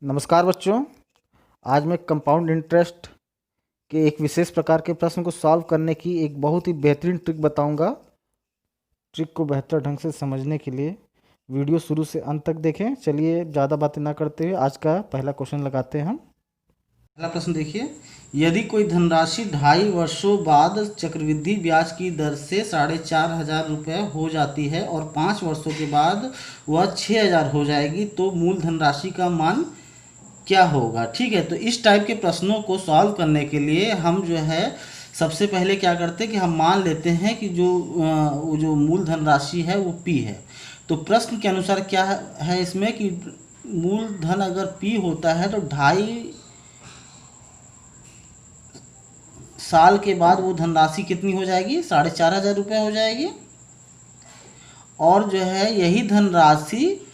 नमस्कार बच्चों। आज मैं कंपाउंड इंटरेस्ट के एक विशेष प्रकार के प्रश्न को सॉल्व करने की एक बहुत ही बेहतरीन ट्रिक बताऊंगा। ट्रिक को बेहतर ढंग से समझने के लिए वीडियो शुरू से अंत तक देखें। चलिए ज़्यादा बातें ना करते हुए आज का पहला क्वेश्चन लगाते हैं हम। पहला प्रश्न देखिए, यदि कोई धनराशि 2.5 वर्षों बाद चक्रवृद्धि ब्याज की दर से 4,500 रुपये हो जाती है और 5 वर्षों के बाद वह 6,000 हो जाएगी, तो मूल धनराशि का मान क्या होगा। ठीक है, तो इस टाइप के प्रश्नों को सॉल्व करने के लिए हम जो है सबसे पहले क्या करते हैं कि हम मान लेते हैं कि वो जो मूल धनराशि है वो पी है। तो प्रश्न के अनुसार क्या है इसमें कि मूल धन अगर पी होता है तो 2.5 साल के बाद वो धनराशि कितनी हो जाएगी, 4,500 रुपये हो जाएगी। और जो है यही धनराशि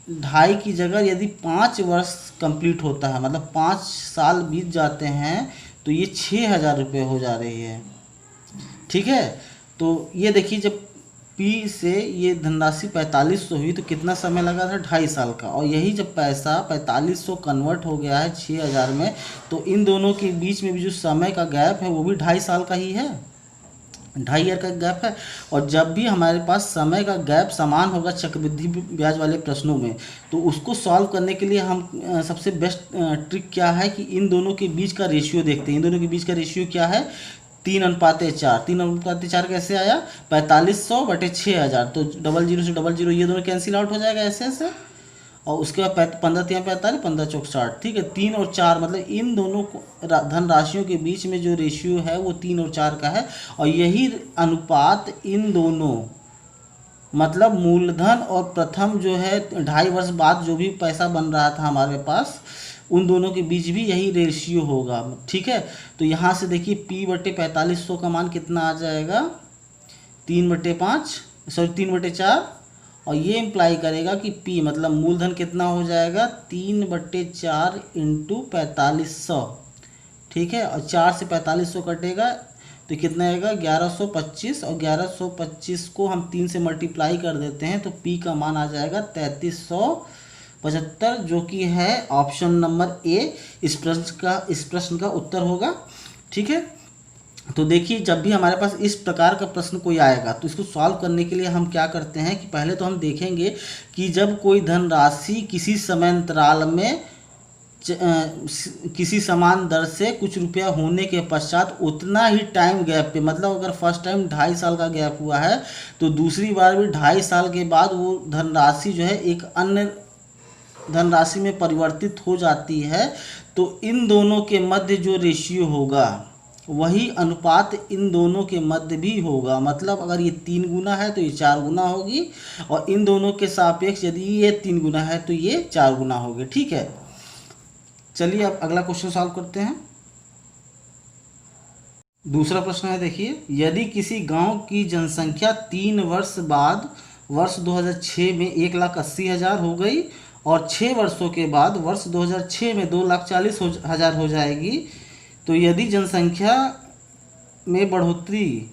2.5 की जगह यदि 5 वर्ष कंप्लीट होता है, मतलब 5 साल बीत जाते हैं, तो ये 6,000 रुपये हो जा रही है। ठीक है, तो ये देखिए जब पी से ये धनराशि 4500 हुई तो कितना समय लगा था, 2.5 साल का। और यही जब पैसा 4500 कन्वर्ट हो गया है 6,000 में, तो इन दोनों के बीच में भी जो समय का गैप है वो भी 2.5 साल का ही है, 2.5 ईयर का गैप है। और जब भी हमारे पास समय का गैप समान होगा चक्रवृद्धि ब्याज वाले प्रश्नों में, तो उसको सॉल्व करने के लिए हम सबसे बेस्ट ट्रिक क्या है कि इन दोनों के बीच का रेशियो देखते हैं। इन दोनों के बीच का रेशियो क्या है, 3:4। 3:4 कैसे आया, 4500/6,000। तो 0 से 0 ये दोनों कैंसिल आउट हो जाएगा ऐसे ऐसे। और उसके बाद 15×3 = 45, 15×4 = 60। ठीक है, 3 और 4 मतलब इन दोनों धन राशियों के बीच में जो रेशियो है वो 3 और 4 का है। और यही अनुपात इन दोनों मतलब मूलधन और प्रथम जो है 2.5 वर्ष बाद जो भी पैसा बन रहा था हमारे पास, उन दोनों के बीच भी यही रेशियो होगा। ठीक है, तो यहाँ से देखिए P/4500 का मान कितना आ जाएगा, 3/4। और ये इम्प्लाई करेगा कि P मतलब मूलधन कितना हो जाएगा, 3/4 × 4500। ठीक है, और 4 से 4500 कटेगा तो कितना आएगा, 1125। और 1125 को हम 3 से मल्टीप्लाई कर देते हैं तो P का मान आ जाएगा 3375, जो कि है ऑप्शन नंबर ए इस प्रश्न का उत्तर होगा। ठीक है, तो देखिए जब भी हमारे पास इस प्रकार का प्रश्न कोई आएगा तो इसको सॉल्व करने के लिए हम क्या करते हैं कि पहले तो हम देखेंगे कि जब कोई धनराशि किसी समयांतराल में किसी समान दर से कुछ रुपया होने के पश्चात उतना ही टाइम गैप पे, मतलब अगर फर्स्ट टाइम 2.5 साल का गैप हुआ है तो दूसरी बार भी 2.5 साल के बाद वो धनराशि जो है एक अन्य धनराशि में परिवर्तित हो जाती है, तो इन दोनों के मध्य जो रेशियो होगा वही अनुपात इन दोनों के मध्य भी होगा। मतलब अगर ये 3 गुना है तो ये 4 गुना होगी, और इन दोनों के सापेक्ष यदि ये 3 गुना है तो ये 4 गुना होगी। ठीक है, चलिए अब अगला क्वेश्चन सॉल्व करते हैं। दूसरा प्रश्न है, देखिए यदि किसी गांव की जनसंख्या 3 वर्ष बाद वर्ष 2006 में 1,80,000 हो गई और 6 वर्षों के बाद वर्ष 2006 में 2,40,000 हो जाएगी, तो यदि जनसंख्या में बढ़ोतरी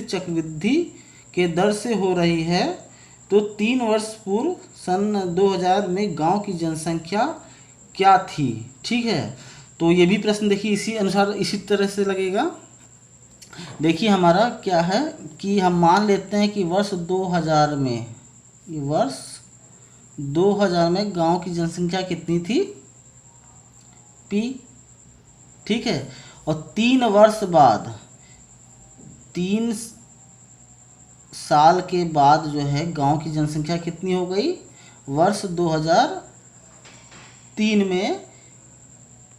चक्रवृद्धि के दर से हो रही है, तो 3 वर्ष पूर्व सन 2000 में गांव की जनसंख्या क्या थी। ठीक है, तो ये भी प्रश्न देखिए इसी अनुसार इसी तरह से लगेगा। देखिए हमारा क्या है कि हम मान लेते हैं कि वर्ष 2000 में गांव की जनसंख्या कितनी थी, P। ठीक है, और 3 वर्ष बाद 3 साल के बाद जो है गांव की जनसंख्या कितनी हो गई, वर्ष 2003 में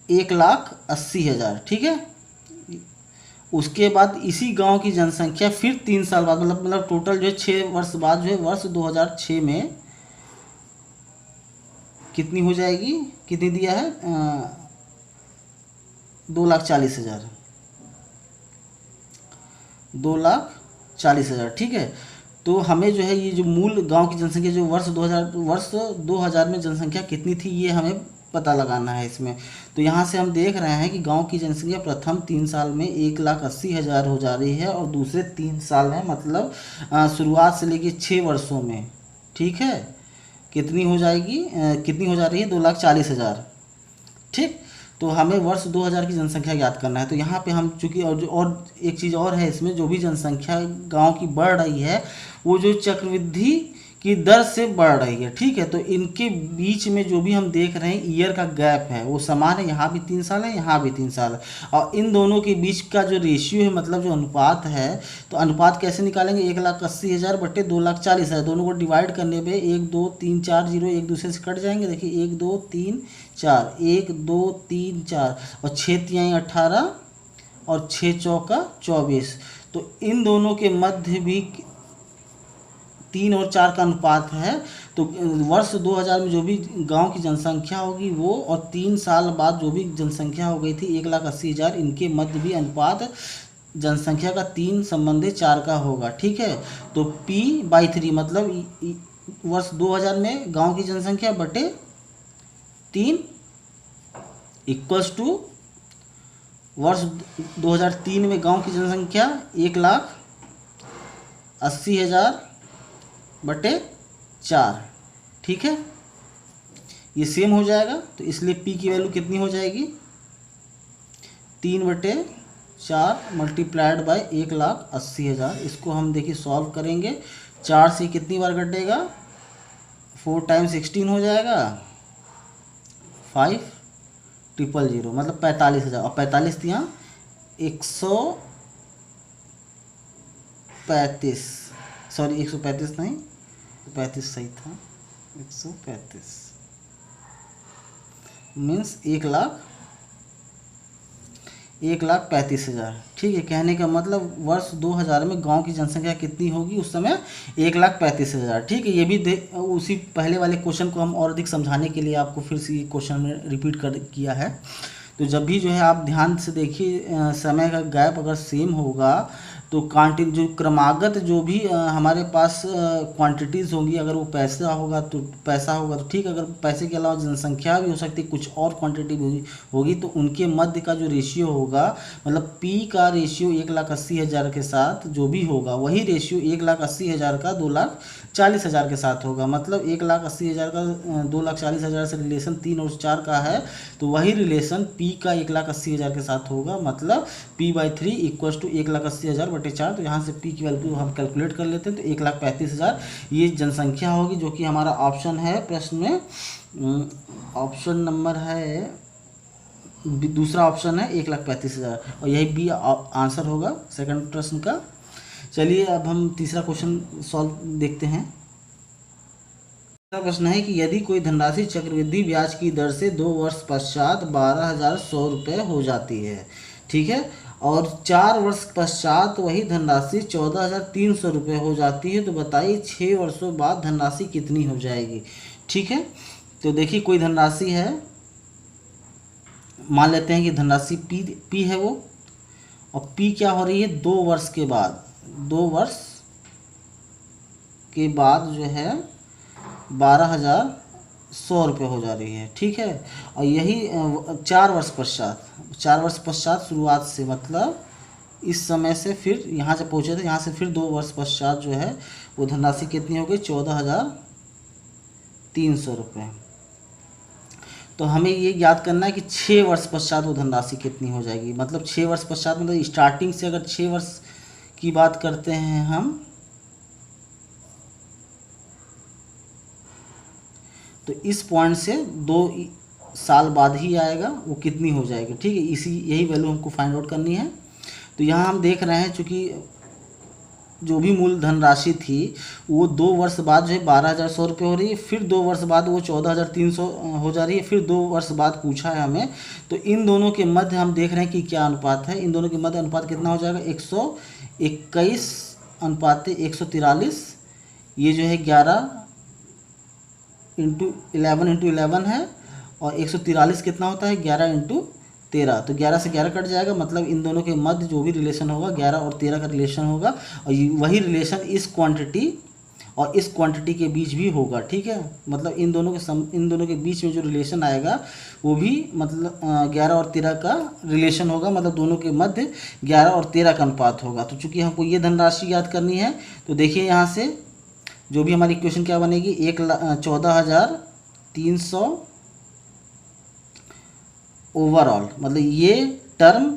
1,80,000। ठीक है, उसके बाद इसी गांव की जनसंख्या फिर 3 साल बाद मतलब टोटल जो है 6 वर्ष बाद जो है वर्ष 2006 में कितनी हो जाएगी, कितनी दिया है, 2,40,000। 2,40,000। ठीक है, तो हमें जो है ये जो मूल गांव की जनसंख्या जो वर्ष 2000 में जनसंख्या कितनी थी ये हमें पता लगाना है इसमें। तो यहाँ से हम देख रहे हैं कि गांव की जनसंख्या प्रथम 3 साल में 1,80,000 हो जा रही है और दूसरे 3 साल में मतलब शुरुआत से लेके 6 वर्षों में, ठीक है, कितनी हो जाएगी, कितनी हो जा रही है, 2,40,000। ठीक, तो हमें वर्ष 2000 की जनसंख्या ज्ञात करना है। तो यहाँ पे हम चूँकि और एक चीज़ और है इसमें, जो भी जनसंख्या गांव की बढ़ रही है वो जो चक्रवृद्धि की दर से बढ़ रही है। ठीक है, तो इनके बीच में जो भी हम देख रहे हैं ईयर का गैप है वो समान है, यहाँ भी 3 साल है, यहाँ भी 3 साल है, और इन दोनों के बीच का जो रेशियो है, मतलब जो अनुपात है, तो अनुपात कैसे निकालेंगे, 1,80,000 बटे 2,40,000, दोनों को डिवाइड करने पे 1 2 3 4 जीरो एक दूसरे से कट जाएंगे। देखिए 1 2 3 4, 1 2 3 4, और 6 तिहाई 18 और 6 चौका 24। तो इन दोनों के मध्य भी 3 और 4 का अनुपात है। तो वर्ष 2000 में जो भी गांव की जनसंख्या होगी वो, और 3 साल बाद जो भी जनसंख्या हो गई थी 1,80,000, इनके मध्य भी अनुपात जनसंख्या का 3 संबंधित 4 का होगा। ठीक है, तो P/3 मतलब वर्ष 2000 में गांव की जनसंख्या बटे 3 इक्वल्स टू वर्ष 2003 में गांव की जनसंख्या 1,80,000 बटे 4। ठीक है, ये सेम हो जाएगा, तो इसलिए P की वैल्यू कितनी हो जाएगी, 3/4 मल्टीप्लाइड बाय 1,80,000। इसको हम देखिए सॉल्व करेंगे, 4 से कितनी बार कटेगा, 4 टाइम्स 16 हो जाएगा, 5,000 मतलब 45,000, और 45 यहाँ 135, सॉरी 135 नहीं, 35 सही था, 135 मीन्स 1,35,000। ठीक है, कहने का मतलब वर्ष 2000 में गांव की जनसंख्या कितनी होगी उस समय, 1,35,000। ठीक है, ये भी उसी पहले वाले क्वेश्चन को हम और अधिक समझाने के लिए आपको फिर से क्वेश्चन में रिपीट कर किया है। तो जब भी जो है आप ध्यान से देखिए, समय का गैप अगर सेम होगा तो जो क्रमागत जो भी हमारे पास क्वांटिटीज़ होंगी, अगर वो पैसा होगा तो ठीक, अगर पैसे के अलावा जनसंख्या भी हो सकती है, कुछ और क्वांटिटी होगी, तो उनके मध्य का जो रेशियो होगा, मतलब P का रेशियो 1,80,000 के साथ जो भी होगा वही रेशियो 1,80,000 का 2,40,000 के साथ होगा। मतलब 1,80,000 का 2,40,000 से रिलेशन 3 और 4 का है, तो वही रिलेशन P का 1,80,000 के साथ होगा। मतलब P/3 इक्वल्स टू 1,80,000 बटे 4। तो यहाँ से P की वैल्यू हम कैलकुलेट कर लेते हैं, तो 1,35,000 ये जनसंख्या होगी, जो कि हमारा ऑप्शन है प्रश्न में, ऑप्शन नंबर है दूसरा ऑप्शन है 1,35,000, और यही बी आंसर होगा सेकंड प्रश्न का। चलिए अब हम तीसरा क्वेश्चन सॉल्व देखते हैं। तीसरा प्रश्न है कि यदि कोई धनराशि चक्रवृद्धि ब्याज की दर से 2 वर्ष पश्चात 12,100 रुपये हो जाती है, ठीक है, और 4 वर्ष पश्चात वही धनराशि 14,300 रुपये हो जाती है, तो बताइए 6 वर्षों बाद धनराशि कितनी हो जाएगी। ठीक है, तो देखिए कोई धनराशि है, मान लेते हैं कि धनराशि P है वो, और P क्या हो रही है, 2 वर्ष के बाद, 2 वर्ष के बाद जो है 12,100 रुपये हो जा रही है। ठीक है, और यही 4 वर्ष पश्चात शुरुआत से, मतलब इस समय से फिर यहाँ से पहुँचे थे, यहाँ से फिर 2 वर्ष पश्चात जो है वो धनराशि कितनी हो गई, 14,300 रुपये। तो हमें ये याद करना है कि 6 वर्ष पश्चात वो धनराशि कितनी हो जाएगी। मतलब 6 वर्ष पश्चात मतलब स्टार्टिंग से अगर 6 वर्ष की बात करते हैं हम, तो इस पॉइंट से 2 साल बाद ही आएगा, वो कितनी हो जाएगी। ठीक है, यही वैल्यू हमको फाइंड आउट करनी है। तो यहाँ हम देख रहे हैं चूँकि जो भी मूल धनराशि थी वो 2 वर्ष बाद जो है 12,100 रुपये हो रही है, फिर 2 वर्ष बाद वो 14,300 हो जा रही है, फिर 2 वर्ष बाद पूछा है हमें। तो इन दोनों के मध्य हम देख रहे हैं कि क्या अनुपात है, इन दोनों के मध्य अनुपात कितना हो जाएगा, 121 अनुपात 143। ये जो है 11 × 11 है, और 143 कितना होता है, 11 × 13, तो 11 से 11 कट जाएगा। मतलब इन दोनों के मध्य जो भी रिलेशन होगा 11 और 13 का रिलेशन होगा, और वही रिलेशन इस क्वांटिटी और इस क्वांटिटी के बीच भी होगा। ठीक है, मतलब इन दोनों के बीच में जो रिलेशन आएगा वो भी मतलब 11 और 13 का रिलेशन होगा, मतलब दोनों के मध्य 11 और 13 का अनुपात होगा। तो चूंकि हमको ये धनराशि याद करनी है, तो देखिए यहाँ से जो भी हमारी इक्वेशन क्या बनेगी, 14,300 ओवरऑल, मतलब ये टर्म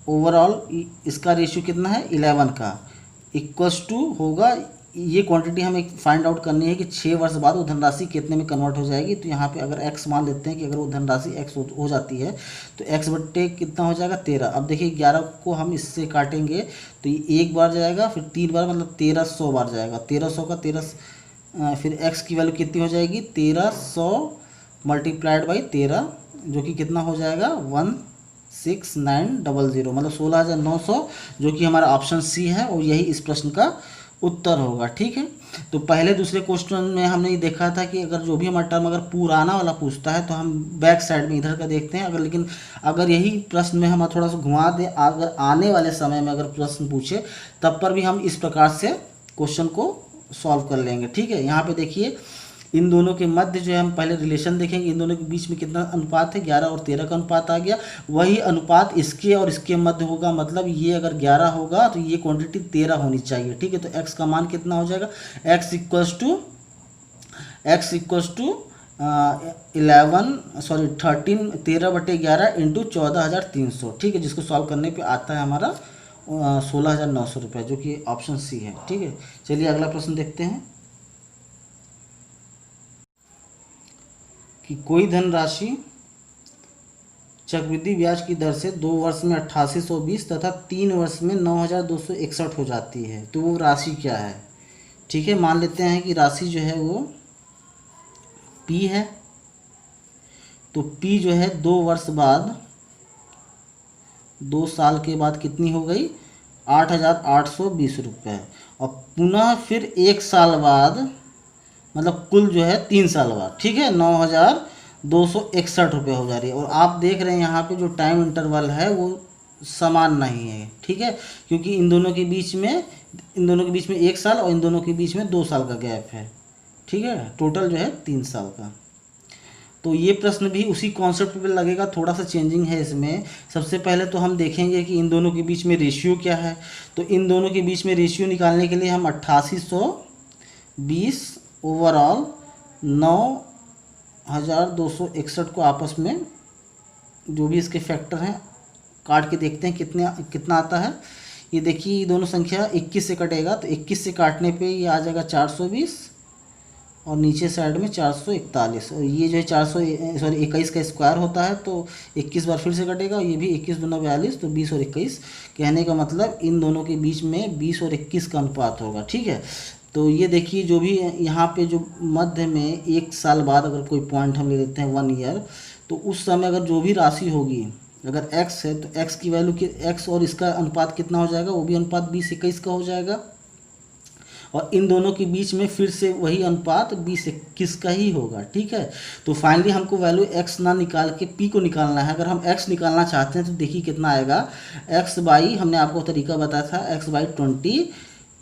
ओवरऑल इसका रेशियो कितना है 11 का, इक्वल्स टू होगा, ये क्वांटिटी हमें फाइंड आउट करनी है कि 6 वर्ष बाद वो धनराशि कितने में कन्वर्ट हो जाएगी। तो यहाँ पे अगर x मान लेते हैं कि अगर वो धनराशि x हो जाती है तो x बट्टे कितना हो जाएगा 13। अब देखिए 11 को हम इससे काटेंगे तो ये एक बार जाएगा, फिर 3 बार, मतलब 1300 बार जाएगा। 1300 का 13 फिर x की वैल्यू कितनी हो जाएगी 1300 मल्टीप्लाइड बाई 13, जो कि कितना हो जाएगा 16900, मतलब 16,900, जो कि हमारा ऑप्शन सी है और यही इस प्रश्न का उत्तर होगा। ठीक है, तो पहले दूसरे क्वेश्चन में हमने ये देखा था कि अगर जो भी हमारा टर्म अगर पुराना वाला पूछता है तो हम बैक साइड में इधर का देखते हैं, लेकिन अगर यही प्रश्न में हम थोड़ा सा घुमा दें, अगर आने वाले समय में अगर प्रश्न पूछे तब पर भी हम इस प्रकार से क्वेश्चन को सॉल्व कर लेंगे। ठीक है, यहाँ पे देखिए इन दोनों के मध्य जो है हम पहले रिलेशन देखेंगे, इन दोनों के बीच में कितना अनुपात है, 11 और 13 का अनुपात आ गया। वही अनुपात इसके और इसके मध्य होगा, मतलब ये अगर 11 होगा तो ये क्वांटिटी 13 होनी चाहिए। ठीक है, तो x का मान कितना हो जाएगा, x इक्वल्स टू 13 इंटू 14,300। ठीक है, जिसको सॉल्व करने पे आता है हमारा 16,900 रुपये, जो कि ऑप्शन सी है। ठीक है, चलिए अगला प्रश्न देखते हैं कि कोई धनराशि चक्रवृद्धि ब्याज की दर से 2 वर्ष में 8820 तथा 3 वर्ष में 9261 हो जाती है, तो वो राशि क्या है। ठीक है, मान लेते हैं कि राशि जो है वो P है, तो P जो है 2 वर्ष बाद, 2 साल के बाद कितनी हो गई 8,820 रुपये, और पुनः फिर 1 साल बाद, मतलब कुल जो है 3 साल बाद, ठीक है, 9,261 रुपये हो जा रही है। और आप देख रहे हैं यहाँ पे जो टाइम इंटरवल है वो समान नहीं है। ठीक है, क्योंकि इन दोनों के बीच में 1 साल और इन दोनों के बीच में 2 साल का गैप है। ठीक है, टोटल जो है 3 साल का। तो ये प्रश्न भी उसी कॉन्सेप्ट पे लगेगा, थोड़ा सा चेंजिंग है इसमें। सबसे पहले तो हम देखेंगे कि इन दोनों के बीच में रेशियो क्या है। तो इन दोनों के बीच में रेशियो निकालने के लिए हम 8820 ओवरऑल 9,261 को आपस में जो भी इसके फैक्टर हैं काट के देखते हैं कितना आता है। ये देखिए ये दोनों संख्या 21 से कटेगा, तो 21 से काटने पे ये आ जाएगा 420 और नीचे साइड में 441, और ये जो है 21 का स्क्वायर होता है, तो 21 बार फिर से कटेगा, ये भी 21 दूना 42, तो 20 और 21। कहने का मतलब इन दोनों के बीच में 20 और 21 का अनुपात होगा। ठीक है, तो ये देखिए जो भी यहाँ पे जो मध्य में 1 साल बाद अगर कोई पॉइंट हम ले लेते हैं 1 ईयर, तो उस समय अगर जो भी राशि होगी, अगर x है तो x की वैल्यू x और इसका अनुपात कितना हो जाएगा, वो भी अनुपात 20-21 का हो जाएगा। और इन दोनों के बीच में फिर से वही अनुपात 20-21 का ही होगा। ठीक है, तो फाइनली हमको वैल्यू x ना निकाल के p को निकालना है। अगर हम x निकालना चाहते हैं तो देखिए कितना आएगा, x बाई, हमने आपको तरीका बताया था, x by 20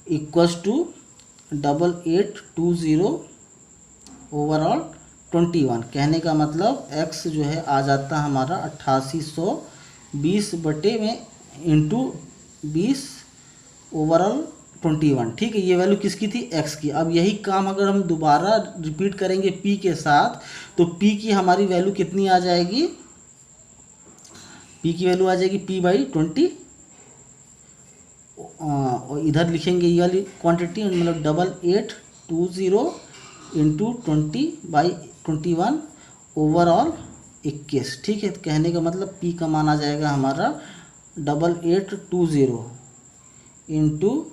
equals to 8820 overall 21। कहने का मतलब x जो है आ जाता हमारा 8820 बटे में इंटू 20 ओवरऑल 21। ठीक है, ये वैल्यू किसकी थी, x की। अब यही काम अगर हम दोबारा रिपीट करेंगे p के साथ, तो p की हमारी वैल्यू कितनी आ जाएगी, p की वैल्यू आ जाएगी p बाई 20, और इधर लिखेंगे ये वाली क्वांटिटी, मतलब 8820 इंटू 20/21 ओवरऑल 21। ठीक है, कहने का मतलब p का मान आ जाएगा हमारा 8820 इंटू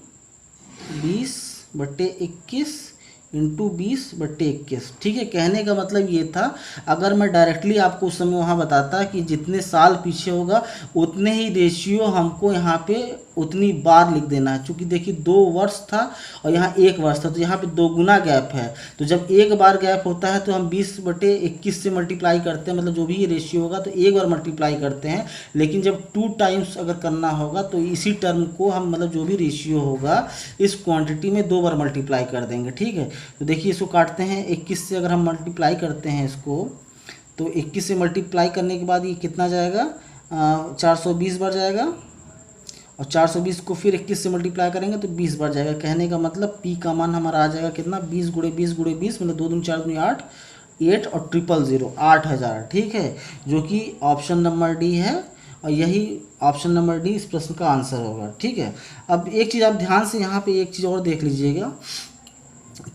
20/21 इंटू 20/21। ठीक है, कहने का मतलब ये था, अगर मैं डायरेक्टली आपको उस समय वहाँ बताता कि जितने साल पीछे होगा उतने ही रेशियो हमको यहाँ पे उतनी बार लिख देना है। चूँकि देखिए 2 वर्ष था और यहाँ 1 वर्ष था, तो यहाँ पे 2 गुना गैप है। तो जब 1 बार गैप होता है तो हम 20/21 से मल्टीप्लाई करते हैं, मतलब जो भी ये रेशियो होगा तो 1 बार मल्टीप्लाई करते हैं। लेकिन जब 2 टाइम्स अगर करना होगा तो इसी टर्म को हम, मतलब जो भी रेशियो होगा इस क्वांटिटी में 2 बार मल्टीप्लाई कर देंगे। ठीक है, तो देखिए इसको काटते हैं, 21 से अगर हम मल्टीप्लाई करते हैं इसको, तो 21 से मल्टीप्लाई करने के बाद ये कितना जाएगा, 420 बार जाएगा, और 420 को फिर 21 से मल्टीप्लाई करेंगे तो 20 बार जाएगा। कहने का मतलब पी का मान हमारा आ जाएगा कितना, 20 गुणे 20 गुणे 20 मतलब 2 दूनी 4 दूनी 8, 8 और 000 8000, ठीक है, जो कि ऑप्शन नंबर डी है और यही ऑप्शन नंबर डी इस प्रश्न का आंसर होगा। ठीक है, अब एक चीज़ आप ध्यान से यहाँ पे एक चीज़ और देख लीजिएगा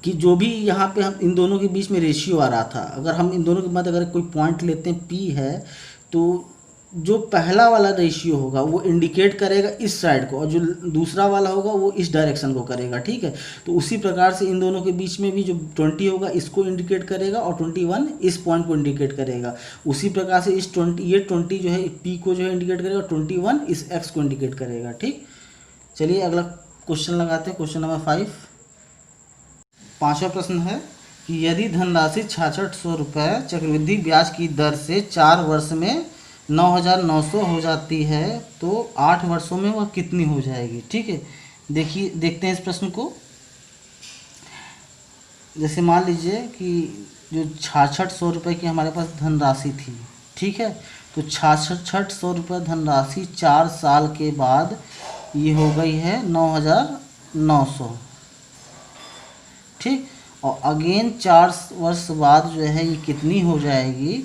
कि जो भी यहाँ पे हम इन दोनों के बीच में रेशियो आ रहा था, अगर हम इन दोनों के बाद अगर कोई पॉइंट लेते हैं पी है, तो जो पहला वाला रेशियो होगा वो इंडिकेट करेगा इस साइड को और जो दूसरा वाला होगा वो इस डायरेक्शन को करेगा। ठीक है, तो उसी प्रकार से इन दोनों के बीच में भी जो 20 होगा इसको इंडिकेट करेगा और 21 इस पॉइंट को इंडिकेट करेगा। उसी प्रकार से इस 20 ये 20 जो है पी को जो है इंडिकेट करेगा, 21 इस एक्स को इंडिकेट करेगा। ठीक, चलिए अगला क्वेश्चन लगाते हैं, क्वेश्चन नंबर 5। पाँचवा प्रश्न है कि यदि धनराशि 6600 रुपये चक्रवृद्धि ब्याज की दर से 4 वर्ष में 9900 हो जाती है तो 8 वर्षों में वह कितनी हो जाएगी। ठीक है, देखिए देखते हैं इस प्रश्न को। जैसे मान लीजिए कि जो 6600 रुपये की हमारे पास धनराशि थी, ठीक है, तो 6600 रुपये धनराशि 4 साल के बाद ये हो गई है 9900। ठीक, और अगेन 4 वर्ष बाद जो है ये कितनी हो जाएगी,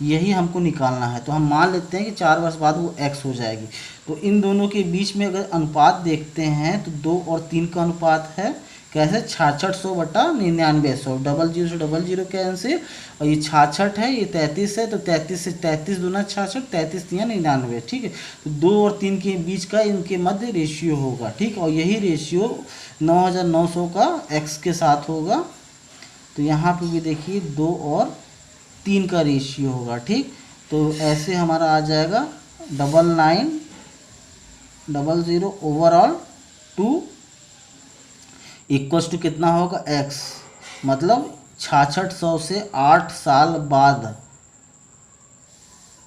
यही हमको निकालना है। तो हम मान लेते हैं कि 4 वर्ष बाद वो x हो जाएगी। तो इन दोनों के बीच में अगर अनुपात देखते हैं तो 2 और 3 का अनुपात है, कैसे, 6600 बटा 9900, 00 से 00 कैंसिल, और ये 66 है, ये 33 है, तो 33 से 33 दूना 66, 33 तिया 99। ठीक है, तो 2 और 3 के बीच का इनके मध्य रेशियो होगा। ठीक, और यही रेशियो 9900 का x के साथ होगा। तो यहाँ पे भी देखिए 2 और 3 का रेशियो होगा। ठीक, तो ऐसे हमारा आ जाएगा 9900 ओवरऑल 2 इक्वल्स टू कितना होगा x, मतलब 6600 से 8 साल बाद।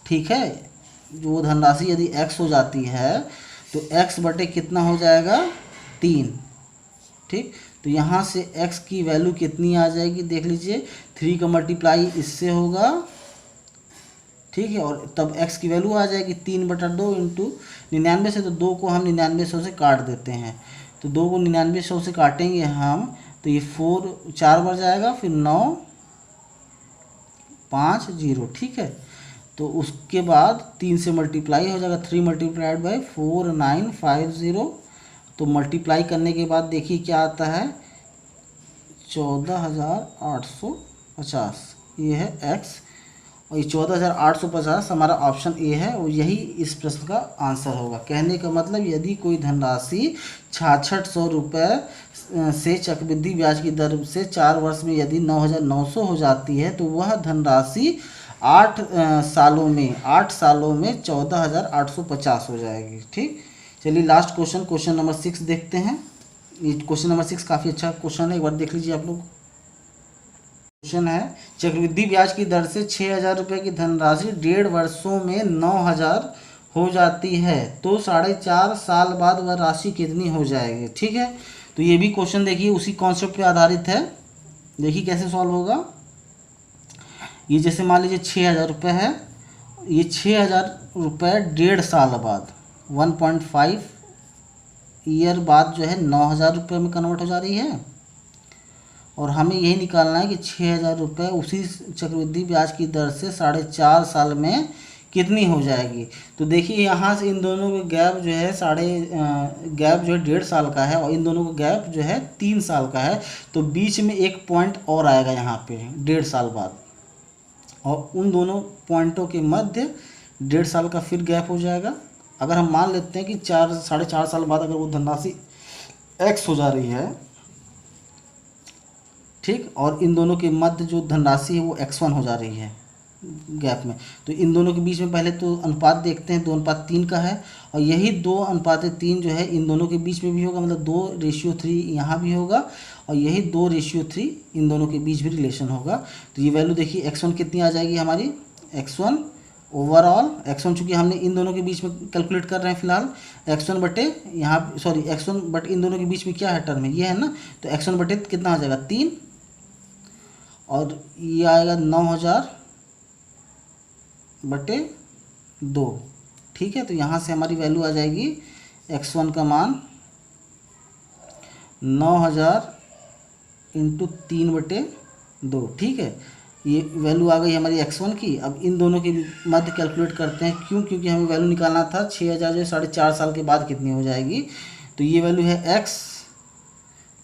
ठीक है, जो धनराशि यदि x हो जाती है तो x बटे कितना हो जाएगा 3। ठीक, तो यहाँ से x की वैल्यू कितनी आ जाएगी देख लीजिए, 3 का मल्टीप्लाई इससे होगा। ठीक है, और तब x की वैल्यू आ जाएगी 3/2 इंटू 99 से, तो 2 को हम 9900 से काट देते हैं, तो 2 को 9900 से काटेंगे हम तो ये 4 बार जाएगा, फिर 9 5 0। ठीक है, तो उसके बाद 3 से मल्टीप्लाई हो जाएगा, 3 मल्टीप्लाइड बाई 4950, तो मल्टीप्लाई करने के बाद देखिए क्या आता है 14850, ये है x, और ये 14850 हमारा ऑप्शन ए है और यही इस प्रश्न का आंसर होगा। कहने का मतलब यदि कोई धनराशि 6600 रुपये से चक्रवृद्धि ब्याज की दर से 4 वर्ष में यदि 9900 हो जाती है तो वह धनराशि 8 सालों में 14850 हो जाएगी। ठीक, चलिए लास्ट क्वेश्चन, क्वेश्चन नंबर 6 देखते हैं। ये क्वेश्चन नंबर 6 काफ़ी अच्छा क्वेश्चन है, एक बार देख लीजिए आप लोग। क्वेश्चन है चक्रवृद्धि ब्याज की दर से 6000 रुपये की धनराशि 1.5 वर्षों में 9000 हो जाती है तो 4.5 साल बाद वह राशि कितनी हो जाएगी। ठीक है, तो ये भी क्वेश्चन देखिए उसी कॉन्सेप्ट पे आधारित है। देखिए कैसे सॉल्व होगा। ये जैसे मान लीजिए 6000 रुपये है, ये 6000 रुपये 1.5 साल बाद 1.5 ईयर बाद जो है 9000 रुपये में कन्वर्ट हो जा रही है, और हमें यही निकालना है कि 6000 रुपये उसी चक्रवृद्धि ब्याज की दर से 4.5 साल में कितनी हो जाएगी। तो देखिए यहाँ से इन दोनों का गैप जो है गैप जो है 1.5 साल का है और इन दोनों का गैप जो है 3 साल का है, तो बीच में एक पॉइंट और आएगा यहाँ पे 1.5 साल बाद, और उन दोनों पॉइंटों के मध्य 1.5 साल का फिर गैप हो जाएगा। अगर हम मान लेते हैं कि 4.5 साल बाद अगर वो धनराशि x हो जा रही है, ठीक, और इन दोनों के मध्य जो धनराशि है वो x1 हो जा रही है गैप में, तो इन दोनों के बीच में पहले तो अनुपात देखते हैं, 2:3 का है, और यही 2:3 जो है इन दोनों के बीच में भी होगा, मतलब 2:3 यहाँ भी होगा, और यही 2:3 इन दोनों के बीच भी रिलेशन होगा। तो ये वैल्यू देखिए x1 कितनी आ जाएगी हमारी, x1 ओवरऑल, x1 चूँकि हमने इन दोनों के बीच में कैलकुलेट कर रहे हैं फिलहाल, x1 बटे यहाँ सॉरी x1 बट इन दोनों के बीच में क्या है टर्म है ये है ना, तो x1 बटे कितना आ जाएगा 3, और ये आएगा 9000 बटे 2। ठीक है, तो यहाँ से हमारी वैल्यू आ जाएगी x1 का मान 9000 इंटू 3/2, ठीक है। ये वैल्यू आ गई हमारी x1 की। अब इन दोनों के मध्य कैलकुलेट करते हैं, क्यों? क्योंकि हमें वैल्यू निकालना था 6000 जो 4.5 साल के बाद कितनी हो जाएगी। तो ये वैल्यू है x,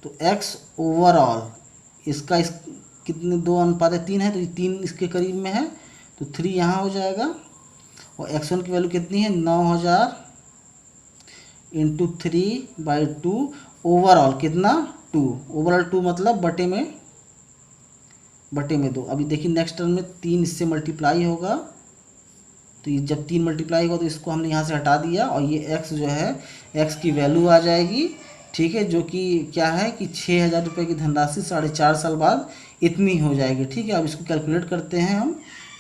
तो x ओवरऑल इसका कितने 2:3 है, तो ये 3 इसके करीब में है, तो 3 यहाँ हो जाएगा। और x1 की वैल्यू कितनी है 9000 इंटू 3/2, ओवरऑल कितना 2, ओवरऑल 2 मतलब बटे में 2। अभी देखिए नेक्स्ट टर्म में 3 इससे मल्टीप्लाई होगा, तो ये जब 3 मल्टीप्लाई होगा तो इसको हमने यहाँ से हटा दिया, और ये x जो है x की वैल्यू आ जाएगी, ठीक है, जो कि क्या है कि 6000 रुपये की धनराशि 4.5 साल बाद इतनी हो जाएगी, ठीक है। अब इसको कैलकुलेट करते हैं हम,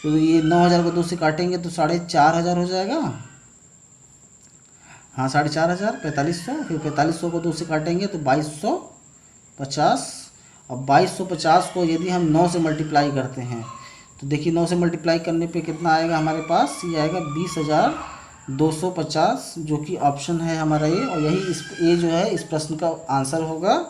तो ये 9000 को 2 से काटेंगे तो 4500 हो जाएगा। हाँ 4500, 4500, फिर 4500 को 2 से काटेंगे तो 2250। अब 2250 को यदि हम 9 से मल्टीप्लाई करते हैं तो देखिए 9 से मल्टीप्लाई करने पे कितना आएगा हमारे पास, ये आएगा 20250, जो कि ऑप्शन है हमारा ये, और यही ये जो है इस प्रश्न का आंसर होगा।